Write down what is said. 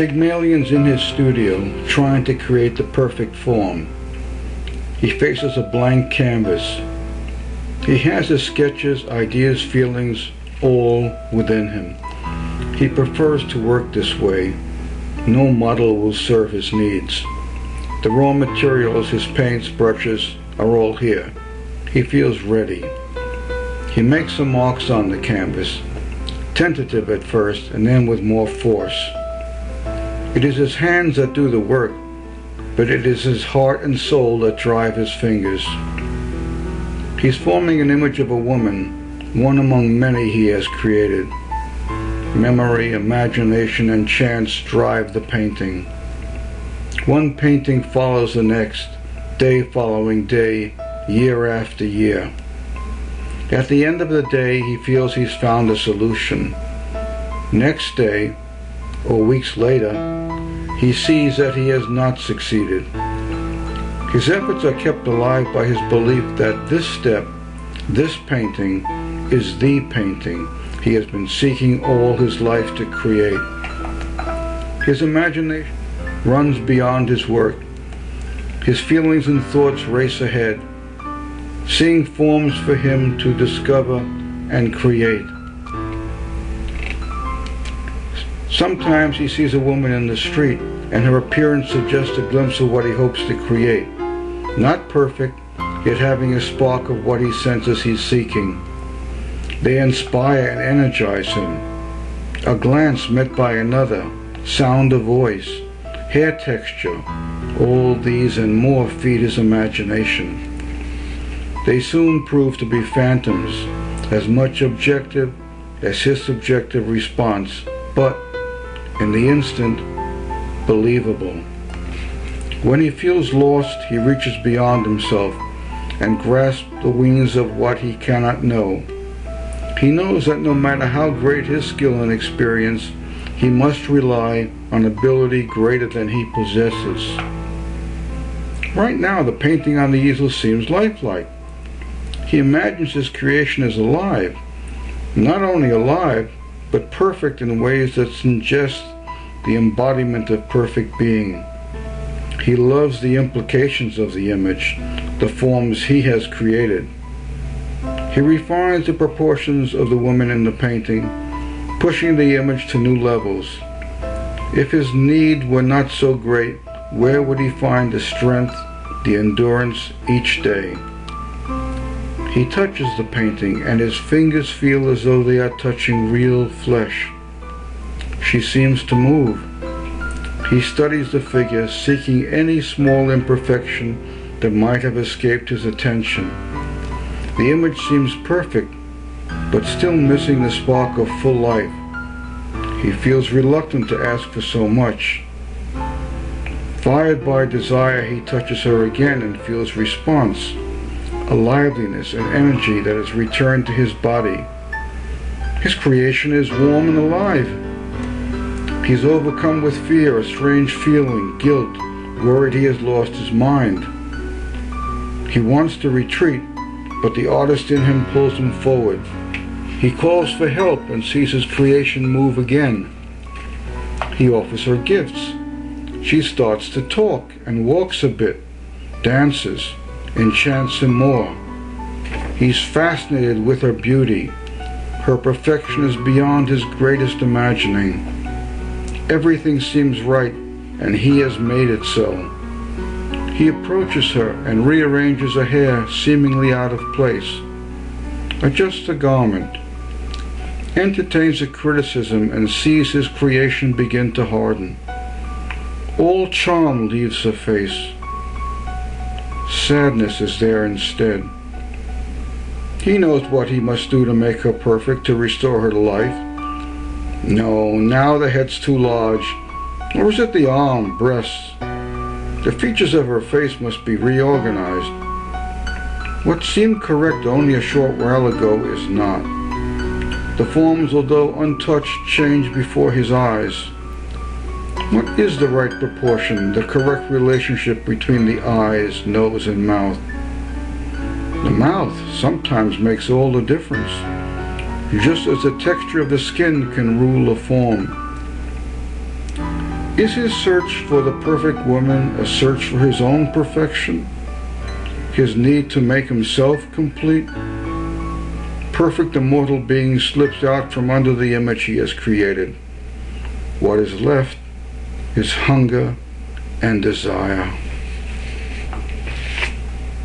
Pygmalion's in his studio, trying to create the perfect form. He faces a blank canvas. He has his sketches, ideas, feelings, all within him. He prefers to work this way. No model will serve his needs. The raw materials, his paints, brushes, are all here. He feels ready. He makes some marks on the canvas, tentative at first, and then with more force. It is his hands that do the work, but it is his heart and soul that drive his fingers. He's forming an image of a woman, one among many he has created. Memory, imagination, and chance drive the painting. One painting follows the next, day following day, year after year. At the end of the day, he feels he's found a solution. Next day, or weeks later, he sees that he has not succeeded. His efforts are kept alive by his belief that this step, this painting, is the painting he has been seeking all his life to create. His imagination runs beyond his work. His feelings and thoughts race ahead, seeing forms for him to discover and create. Sometimes he sees a woman in the street, and her appearance suggests a glimpse of what he hopes to create. Not perfect, yet having a spark of what he senses he's seeking. They inspire and energize him. A glance met by another, sound of voice, hair texture, all these and more feed his imagination. They soon prove to be phantoms, as much objective as his subjective response, but, in the instant, believable. When he feels lost, he reaches beyond himself and grasps the wings of what he cannot know. He knows that no matter how great his skill and experience, he must rely on ability greater than he possesses. Right now, the painting on the easel seems lifelike. He imagines his creation is alive, not only alive, but perfect in ways that suggest the embodiment of perfect being. He loves the implications of the image, the forms he has created. He refines the proportions of the woman in the painting, pushing the image to new levels. If his need were not so great, where would he find the strength, the endurance each day? He touches the painting, and his fingers feel as though they are touching real flesh. She seems to move. He studies the figure, seeking any small imperfection that might have escaped his attention. The image seems perfect, but still missing the spark of full life. He feels reluctant to ask for so much. Fired by desire, he touches her again and feels response, a liveliness and energy that has returned to his body. His creation is warm and alive. He's overcome with fear, a strange feeling, guilt, worried he has lost his mind. He wants to retreat, but the artist in him pulls him forward. He calls for help and sees his creation move again. He offers her gifts. She starts to talk and walks a bit, dances, enchants him more. He's fascinated with her beauty. Her perfection is beyond his greatest imagining. Everything seems right, and he has made it so. He approaches her and rearranges her hair seemingly out of place, adjusts a garment, entertains a criticism, and sees his creation begin to harden. All charm leaves her face. Sadness is there instead. He knows what he must do to make her perfect, to restore her to life. No, now the head's too large. Or is it the arm, breasts? The features of her face must be reorganized. What seemed correct only a short while ago is not. The forms, although untouched, change before his eyes. What is the right proportion, the correct relationship between the eyes, nose, and mouth? The mouth sometimes makes all the difference, just as the texture of the skin can rule a form. Is his search for the perfect woman a search for his own perfection? His need to make himself complete? Perfect immortal being slips out from under the image he has created. What is left is hunger and desire.